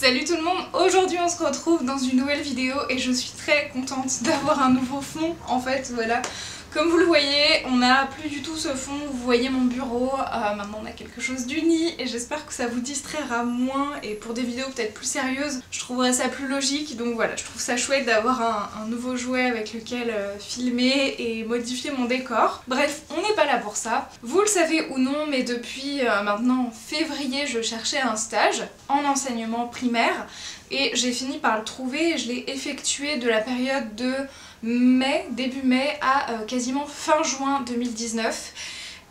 Salut tout le monde, aujourd'hui on se retrouve dans une nouvelle vidéo et je suis très contente d'avoir un nouveau fond en fait, voilà. Comme vous le voyez, on n'a plus du tout ce fond, vous voyez mon bureau, maintenant on a quelque chose d'uni et j'espère que ça vous distraira moins et pour des vidéos peut-être plus sérieuses, je trouverais ça plus logique. Donc voilà, je trouve ça chouette d'avoir un nouveau jouet avec lequel filmer et modifier mon décor. Bref, on n'est pas là pour ça. Vous le savez ou non, mais depuis maintenant février, je cherchais un stage en enseignement primaire et j'ai fini par le trouver et je l'ai effectué de la période de mai, début mai à quasiment fin juin 2019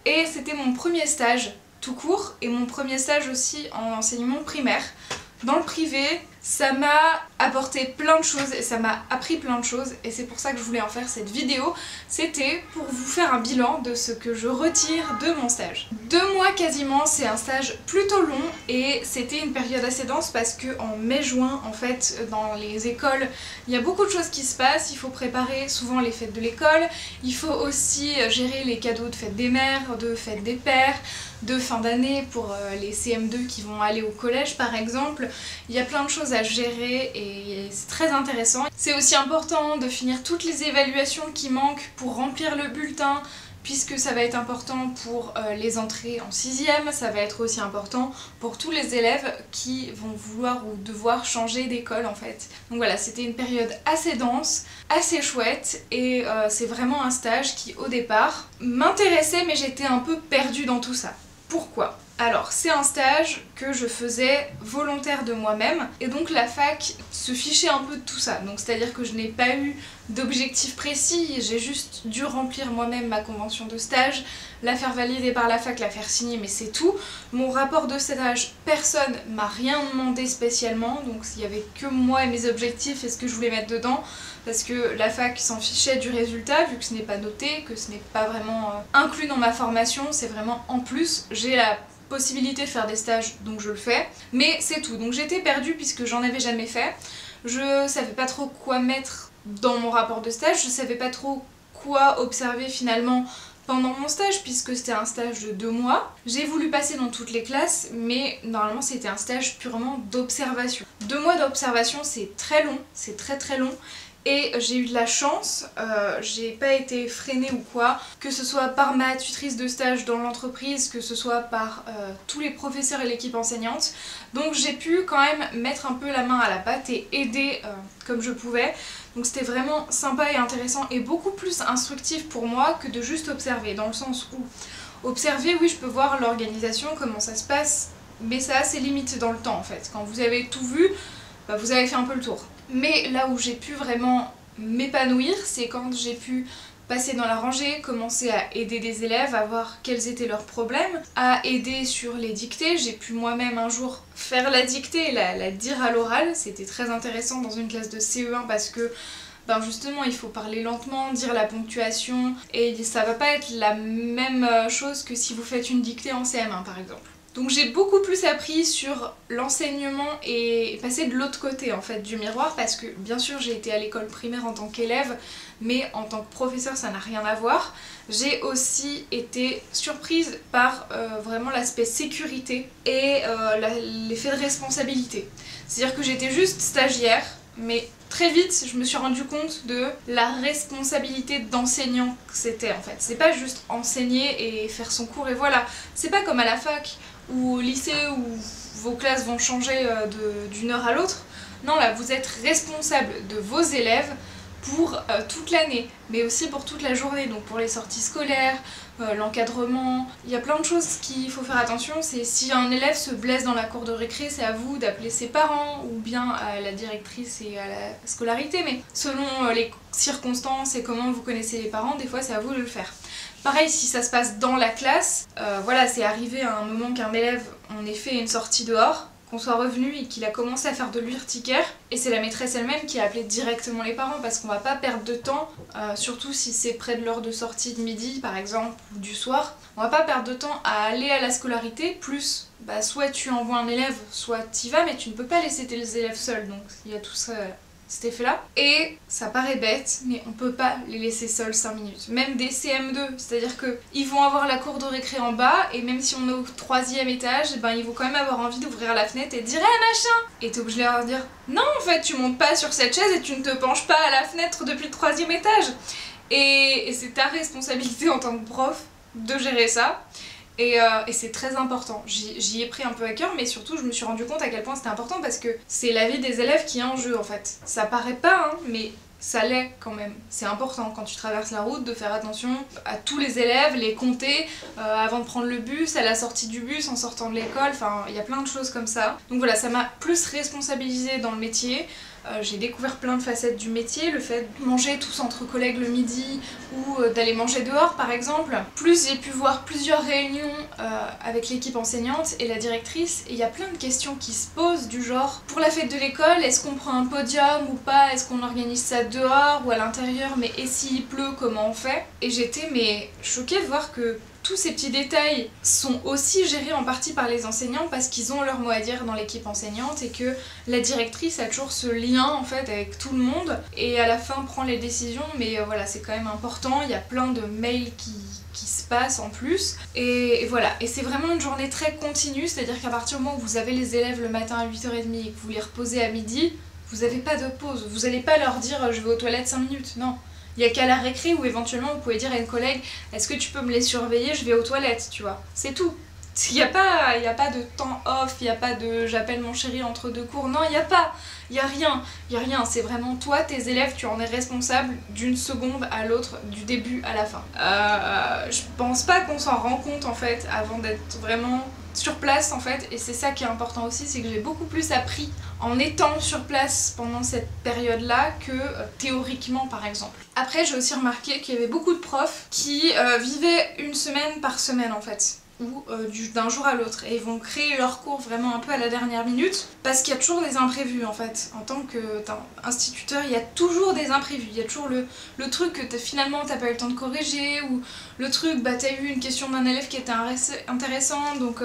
et c'était mon premier stage tout court et mon premier stage aussi en enseignement primaire. Dans le privé, ça m'a apporté plein de choses et ça m'a appris plein de choses et c'est pour ça que je voulais en faire cette vidéo. C'était pour vous faire un bilan de ce que je retire de mon stage. 2 mois quasiment, c'est un stage plutôt long et c'était une période assez dense parce que en mai-juin, en fait, dans les écoles, il y a beaucoup de choses qui se passent. Il faut préparer souvent les fêtes de l'école, il faut aussi gérer les cadeaux de fête des mères, de fête des pères, de fin d'année pour les CM2 qui vont aller au collège par exemple. Il y a plein de choses à gérer et c'est très intéressant. C'est aussi important de finir toutes les évaluations qui manquent pour remplir le bulletin puisque ça va être important pour les entrées en 6e, ça va être aussi important pour tous les élèves qui vont vouloir ou devoir changer d'école en fait. Donc voilà, c'était une période assez dense, assez chouette et c'est vraiment un stage qui au départ m'intéressait mais j'étais un peu perdue dans tout ça. Pourquoi ? Alors, c'est un stage que je faisais volontaire de moi-même et donc la fac se fichait un peu de tout ça. Donc c'est-à-dire que je n'ai pas eu d'objectif précis, j'ai juste dû remplir moi-même ma convention de stage, la faire valider par la fac, la faire signer, mais c'est tout. Mon rapport de stage, personne m'a rien demandé spécialement, donc il n'y avait que moi et mes objectifs et ce que je voulais mettre dedans. Parce que la fac s'en fichait du résultat, vu que ce n'est pas noté, que ce n'est pas vraiment inclus dans ma formation, c'est vraiment en plus. J'ai la possibilité de faire des stages, donc je le fais, mais c'est tout. Donc j'étais perdue puisque j'en avais jamais fait. Je savais pas trop quoi mettre dans mon rapport de stage, je savais pas trop quoi observer finalement pendant mon stage puisque c'était un stage de 2 mois. J'ai voulu passer dans toutes les classes mais normalement c'était un stage purement d'observation. 2 mois d'observation c'est très long, c'est très long. Et j'ai eu de la chance, j'ai pas été freinée ou quoi, que ce soit par ma tutrice de stage dans l'entreprise, que ce soit par tous les professeurs et l'équipe enseignante. Donc j'ai pu quand même mettre un peu la main à la pâte et aider comme je pouvais. Donc c'était vraiment sympa et intéressant et beaucoup plus instructif pour moi que de juste observer. Dans le sens où observer, oui je peux voir l'organisation, comment ça se passe, mais ça a ses limites dans le temps en fait. Quand vous avez tout vu, bah, vous avez fait un peu le tour. Mais là où j'ai pu vraiment m'épanouir, c'est quand j'ai pu passer dans la rangée, commencer à aider des élèves, à voir quels étaient leurs problèmes, à aider sur les dictées. J'ai pu moi-même un jour faire la dictée et la dire à l'oral. C'était très intéressant dans une classe de CE1 parce que ben justement il faut parler lentement, dire la ponctuation et ça va pas être la même chose que si vous faites une dictée en CM1 par exemple. Donc j'ai beaucoup plus appris sur l'enseignement et passer de l'autre côté en fait du miroir parce que bien sûr j'ai été à l'école primaire en tant qu'élève mais en tant que professeur ça n'a rien à voir. J'ai aussi été surprise par vraiment l'aspect sécurité et l'effet de responsabilité. C'est-à-dire que j'étais juste stagiaire mais très vite je me suis rendu compte de la responsabilité d'enseignant que c'était en fait. C'est pas juste enseigner et faire son cours et voilà. C'est pas comme à la fac ou au lycée où vos classes vont changer d'une heure à l'autre. Non, là vous êtes responsable de vos élèves pour toute l'année, mais aussi pour toute la journée, donc pour les sorties scolaires, l'encadrement. Il y a plein de choses qu'il faut faire attention, c'est si un élève se blesse dans la cour de récré, c'est à vous d'appeler ses parents ou bien à la directrice et à la scolarité, mais selon les circonstances et comment vous connaissez les parents, des fois c'est à vous de le faire. Pareil, si ça se passe dans la classe, voilà, c'est arrivé à un moment qu'un élève en ait fait une sortie dehors, qu'on soit revenu et qu'il a commencé à faire de l'urticaire, et c'est la maîtresse elle-même qui a appelé directement les parents parce qu'on va pas perdre de temps, surtout si c'est près de l'heure de sortie de midi par exemple, ou du soir, on va pas perdre de temps à aller à la scolarité, plus soit tu envoies un élève, soit t'y vas, mais tu ne peux pas laisser tes élèves seuls, donc il y a tout ça. cet effet-là. Et ça paraît bête, mais on peut pas les laisser seuls 5 minutes. Même des CM2, c'est-à-dire que ils vont avoir la cour de récré en bas, et même si on est au 3e étage, ben ils vont quand même avoir envie d'ouvrir la fenêtre et de dire hey, machin. Et t'es obligé de leur dire non, en fait, tu montes pas sur cette chaise et tu ne te penches pas à la fenêtre depuis le 3e étage. Et c'est ta responsabilité en tant que prof de gérer ça. Et c'est très important. J'y ai pris un peu à cœur, mais surtout je me suis rendu compte à quel point c'était important parce que c'est la vie des élèves qui est en jeu en fait. Ça paraît pas, hein, mais ça l'est quand même. C'est important quand tu traverses la route de faire attention à tous les élèves, les compter avant de prendre le bus, à la sortie du bus, en sortant de l'école, enfin il y a plein de choses comme ça. Donc voilà, ça m'a plus responsabilisée dans le métier. J'ai découvert plein de facettes du métier, le fait de manger tous entre collègues le midi ou d'aller manger dehors par exemple. Plus j'ai pu voir plusieurs réunions avec l'équipe enseignante et la directrice, et il y a plein de questions qui se posent du genre pour la fête de l'école, est-ce qu'on prend un podium ou pas, est-ce qu'on organise ça dehors ou à l'intérieur, mais et s'il pleut, comment on fait? Et j'étais mais choquée de voir que tous ces petits détails sont aussi gérés en partie par les enseignants parce qu'ils ont leur mot à dire dans l'équipe enseignante et que la directrice a toujours ce lien en fait avec tout le monde et à la fin prend les décisions, mais voilà, c'est quand même important, il y a plein de mails qui se passent en plus et voilà, et c'est vraiment une journée très continue, c'est-à-dire qu'à partir du moment où vous avez les élèves le matin à 8h30 et que vous les reposez à midi, vous n'avez pas de pause, vous n'allez pas leur dire je vais aux toilettes 5 minutes, non. Il n'y a qu'à la récré où éventuellement vous pouvez dire à une collègue est-ce que tu peux me les surveiller, je vais aux toilettes, tu vois. C'est tout. Il n'y a pas de temps off, il n'y a pas de j'appelle mon chéri entre deux cours, non, il n'y a pas. Il n'y a rien, c'est vraiment toi, tes élèves, tu en es responsable d'une seconde à l'autre, du début à la fin. Je pense pas qu'on s'en rend compte en fait avant d'être vraiment sur place en fait, et c'est ça qui est important aussi, c'est que j'ai beaucoup plus appris en étant sur place pendant cette période-là que théoriquement par exemple. Après j'ai aussi remarqué qu'il y avait beaucoup de profs qui vivaient une semaine par semaine en fait, ou d'un jour à l'autre, et ils vont créer leur cours vraiment un peu à la dernière minute parce qu'il y a toujours des imprévus en fait. En tant qu'instituteur, il y a toujours des imprévus, il y a toujours le truc que finalement t'as pas eu le temps de corriger, ou le truc bah t'as eu une question d'un élève qui était intéressante donc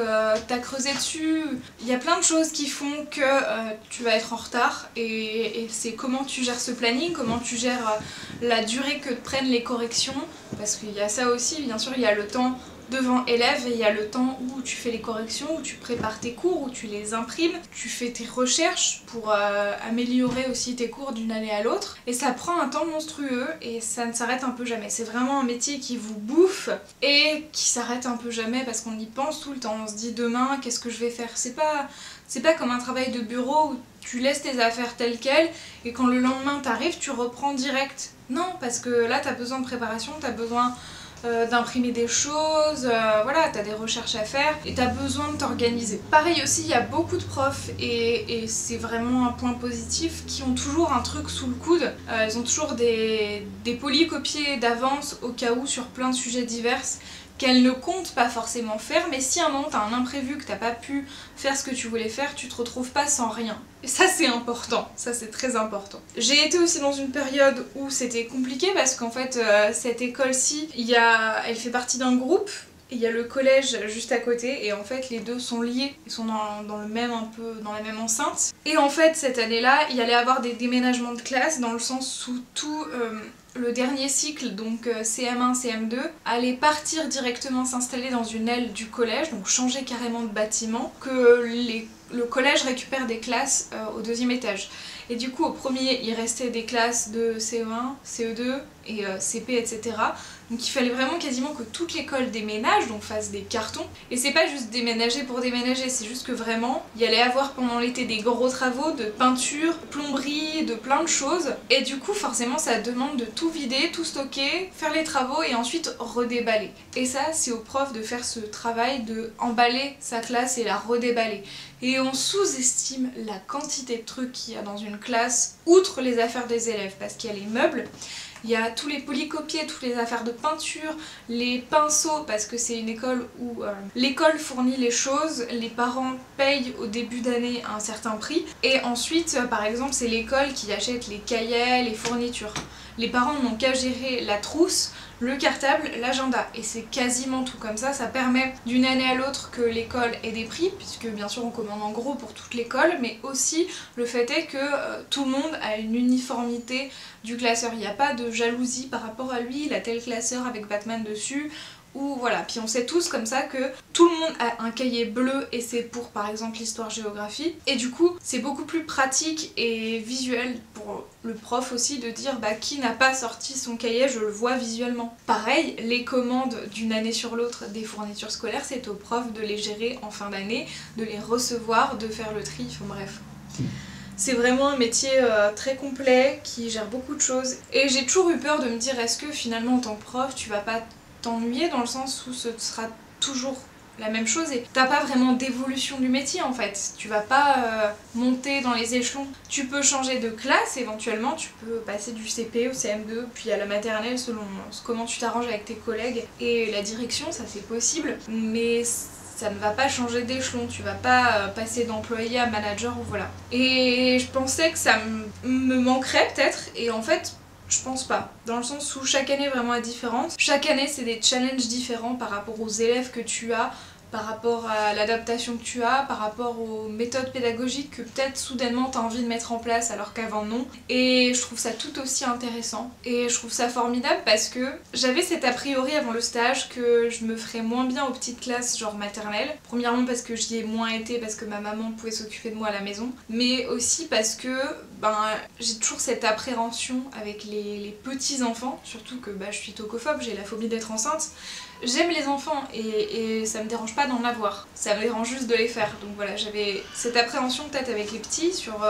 t'as creusé dessus. Il y a plein de choses qui font que tu vas être en retard, et c'est comment tu gères ce planning, comment tu gères la durée que prennent les corrections, parce qu'il y a ça aussi, bien sûr il y a le temps devant élèves et il y a le temps où tu fais les corrections, où tu prépares tes cours, où tu les imprimes, tu fais tes recherches pour améliorer aussi tes cours d'une année à l'autre, et ça prend un temps monstrueux et ça ne s'arrête un peu jamais. C'est vraiment un métier qui vous bouffe et qui s'arrête un peu jamais parce qu'on y pense tout le temps, on se dit demain qu'est-ce que je vais faire. C'est pas comme un travail de bureau où tu laisses tes affaires telles quelles et quand le lendemain t'arrives tu reprends direct. Non, parce que là t'as besoin de préparation, t'as besoin d'imprimer des choses, voilà, t'as des recherches à faire et t'as besoin de t'organiser. Pareil aussi, il y a beaucoup de profs et c'est vraiment un point positif qui ont toujours un truc sous le coude. Ils ont toujours des polycopiés d'avance au cas où sur plein de sujets divers qu'elles ne comptent pas forcément faire, mais si à un moment t'as un imprévu, que t'as pas pu faire ce que tu voulais faire, tu te retrouves pas sans rien. Et ça c'est important, ça c'est très important. J'ai été aussi dans une période où c'était compliqué parce qu'en fait cette école-ci, elle fait partie d'un groupe, et il y a le collège juste à côté, et en fait les deux sont liés, ils sont dans la même enceinte. Et en fait cette année-là, il y allait avoir des déménagements de classe dans le sens où tout le dernier cycle, donc CM1, CM2, allait partir directement s'installer dans une aile du collège, donc changer carrément de bâtiment, que le collège récupère des classes au 2e étage. Et du coup au premier il restait des classes de CE1, CE2 et CP, etc. Donc il fallait vraiment quasiment que toute l'école déménage, donc fasse des cartons. Et c'est pas juste déménager pour déménager, c'est juste que vraiment il y allait avoir pendant l'été des gros travaux de peinture, plomberie, de plein de choses. Et du coup forcément ça demande de tout vider, tout stocker, faire les travaux et ensuite redéballer. Et ça c'est aux profs de faire ce travail de emballer sa classe et la redéballer. Et on sous-estime la quantité de trucs qu'il y a dans une classe, outre les affaires des élèves, parce qu'il y a les meubles, il y a tous les polycopiés, toutes les affaires de peinture, les pinceaux, parce que c'est une école où l'école fournit les choses, les parents payent au début d'année un certain prix, et ensuite, par exemple, c'est l'école qui achète les cahiers, les fournitures. les parents n'ont qu'à gérer la trousse, le cartable, l'agenda, et c'est quasiment tout comme ça permet d'une année à l'autre que l'école ait des prix, puisque bien sûr on commande en gros pour toute l'école, mais aussi le fait est que tout le monde a une uniformité du classeur, il n'y a pas de jalousie par rapport à lui, il a tel classeur avec Batman dessus, ou voilà, puis on sait tous comme ça que tout le monde a un cahier bleu et c'est pour par exemple l'histoire-géographie, et du coup c'est beaucoup plus pratique et visuel pour le prof aussi de dire bah qui n'a pas sorti son cahier, je le vois visuellement. Pareil, les commandes d'une année sur l'autre des fournitures scolaires, c'est au prof de les gérer en fin d'année, de les recevoir, de faire le tri, enfin bref. C'est vraiment un métier très complet qui gère beaucoup de choses, et j'ai toujours eu peur de me dire est-ce que finalement en tant que prof tu vas pas t'ennuyer dans le sens où ce sera toujours la même chose et t'as pas vraiment d'évolution du métier en fait. Tu vas pas monter dans les échelons. Tu peux changer de classe éventuellement, tu peux passer du CP au CM2 puis à la maternelle selon comment tu t'arranges avec tes collègues et la direction, ça c'est possible, mais ça ne va pas changer d'échelon, tu vas pas passer d'employé à manager ou voilà. Et je pensais que ça me manquerait peut-être, et en fait je pense pas, dans le sens où chaque année vraiment est différente. Chaque année c'est des challenges différents par rapport aux élèves que tu as, par rapport à l'adaptation que tu as, par rapport aux méthodes pédagogiques que peut-être soudainement tu as envie de mettre en place alors qu'avant non. Et je trouve ça tout aussi intéressant. Et je trouve ça formidable parce que j'avais cet a priori avant le stage que je me ferais moins bien aux petites classes genre maternelle. Premièrement parce que j'y ai moins été, parce que ma maman pouvait s'occuper de moi à la maison. Mais aussi parce que j'ai toujours cette appréhension avec les petits enfants, surtout que je suis tocophobe, j'ai la phobie d'être enceinte. J'aime les enfants et ça me dérange pas d'en avoir, ça me dérange juste de les faire. Donc voilà, j'avais cette appréhension peut-être avec les petits sur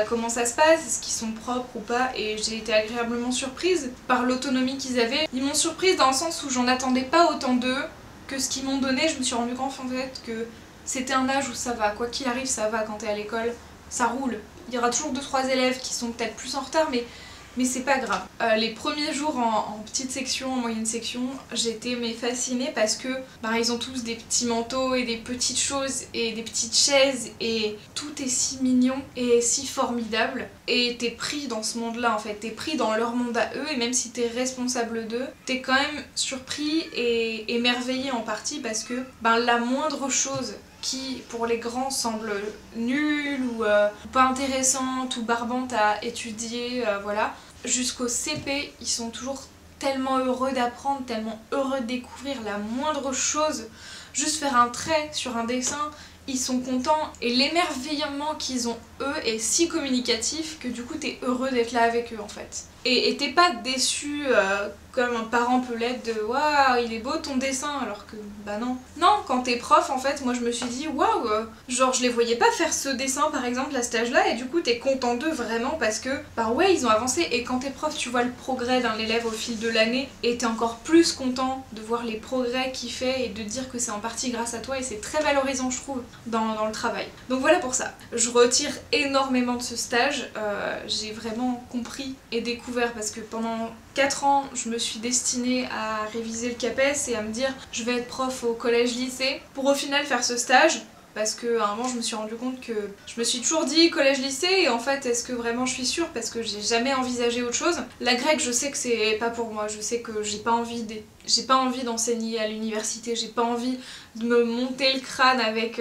comment ça se passe, est-ce qu'ils sont propres ou pas, et j'ai été agréablement surprise par l'autonomie qu'ils avaient. Ils m'ont surprise dans le sens où j'en attendais pas autant d'eux que ce qu'ils m'ont donné. Je me suis rendu compte en fait que c'était un âge où ça va, quoi qu'il arrive ça va quand t'es à l'école, ça roule. Il y aura toujours 2-3 élèves qui sont peut-être plus en retard, mais c'est pas grave. Les premiers jours en petite section, en moyenne section, j'étais fascinée parce que ils ont tous des petits manteaux et des petites choses et des petites chaises et tout est si mignon et si formidable, et t'es pris dans ce monde là en fait, t'es pris dans leur monde à eux, et même si t'es responsable d'eux, t'es quand même surpris et émerveillé en partie parce que la moindre chose qui pour les grands semble nulle ou pas intéressante ou barbante à étudier, voilà, jusqu'au CP ils sont toujours tellement heureux d'apprendre, tellement heureux de découvrir la moindre chose, juste faire un trait sur un dessin, ils sont contents, et l'émerveillement qu'ils ont eux est si communicatif que du coup t'es heureux d'être là avec eux en fait. Et t'es pas déçu comme un parent peut l'être de waouh il est beau ton dessin, alors que non. Non, quand t'es prof en fait, moi je me suis dit waouh, genre je les voyais pas faire ce dessin par exemple à cet âge là, et du coup t'es content d'eux vraiment parce que ouais ils ont avancé, et quand t'es prof tu vois le progrès d'un élève au fil de l'année et t'es encore plus content de voir les progrès qu'il fait et de dire que c'est en partie grâce à toi, et c'est très valorisant je trouve dans le travail. Donc voilà pour ça. Je retire énormément de ce stage, j'ai vraiment compris et découvert parce que pendant 4 ans je me suis destinée à réviser le CAPES et à me dire je vais être prof au collège-lycée pour au final faire ce stage. Parce qu'à un moment je me suis rendu compte que je me suis toujours dit collège-lycée, et en fait est-ce que vraiment je suis sûre, parce que j'ai jamais envisagé autre chose. La grecque je sais que c'est pas pour moi, je sais que j'ai pas envie d'enseigner à l'université, j'ai pas envie de me monter le crâne avec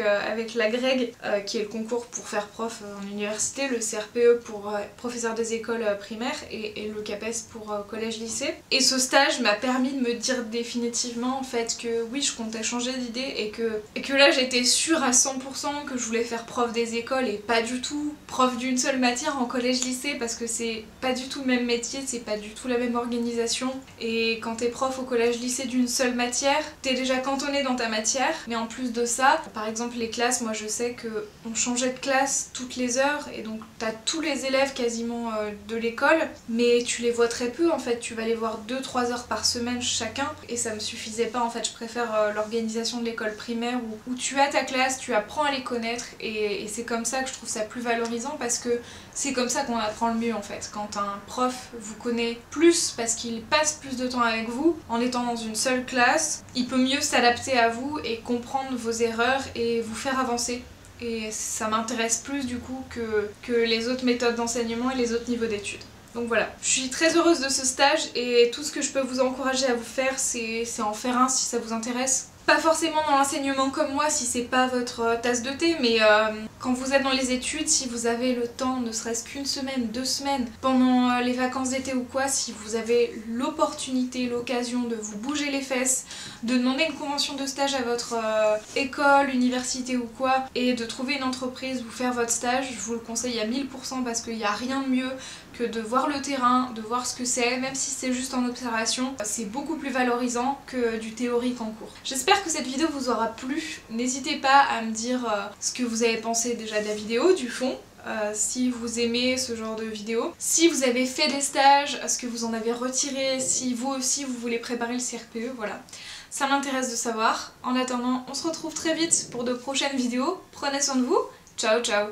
la grecque qui est le concours pour faire prof en université, le CRPE pour professeur des écoles primaires et le CAPES pour collège-lycée. Et ce stage m'a permis de me dire définitivement en fait que oui je comptais changer d'idée, et que là j'étais sûre à 100% que je voulais faire prof des écoles et pas du tout prof d'une seule matière en collège-lycée, parce que c'est pas du tout le même métier, c'est pas du tout la même organisation, et quand t'es prof au collège-lycée d'une seule matière, t'es déjà cantonné dans ta matière, mais en plus de ça, par exemple les classes, moi je sais que on changeait de classe toutes les heures, et donc t'as tous les élèves quasiment de l'école, mais tu les vois très peu en fait, tu vas les voir 2-3 heures par semaine chacun, et ça me suffisait pas en fait. Je préfère l'organisation de l'école primaire où tu as ta classe, tu apprends à les connaître, et c'est comme ça que je trouve ça plus valorisant, parce que c'est comme ça qu'on apprend le mieux en fait. Quand un prof vous connaît plus parce qu'il passe plus de temps avec vous, en étant dans une seule classe, il peut mieux s'adapter à vous et comprendre vos erreurs et vous faire avancer. Et ça m'intéresse plus du coup que les autres méthodes d'enseignement et les autres niveaux d'études. Donc voilà, je suis très heureuse de ce stage et tout ce que je peux vous encourager à vous faire, c'est en faire un si ça vous intéresse. Pas forcément dans l'enseignement comme moi si c'est pas votre tasse de thé, mais quand vous êtes dans les études, si vous avez le temps, ne serait-ce qu'une semaine, 2 semaines, pendant les vacances d'été ou quoi, si vous avez l'opportunité, l'occasion de vous bouger les fesses, de demander une convention de stage à votre école, université ou quoi, et de trouver une entreprise, vous faire votre stage, je vous le conseille à 1000% parce qu'il n'y a rien de mieux que de voir le terrain, de voir ce que c'est, même si c'est juste en observation, c'est beaucoup plus valorisant que du théorique en cours. J'espère que cette vidéo vous aura plu, n'hésitez pas à me dire ce que vous avez pensé déjà de la vidéo, du fond, si vous aimez ce genre de vidéo, si vous avez fait des stages, ce que vous en avez retiré, si vous aussi vous voulez préparer le CRPE, voilà. Ça m'intéresse de savoir. En attendant, on se retrouve très vite pour de prochaines vidéos. Prenez soin de vous. Ciao ciao.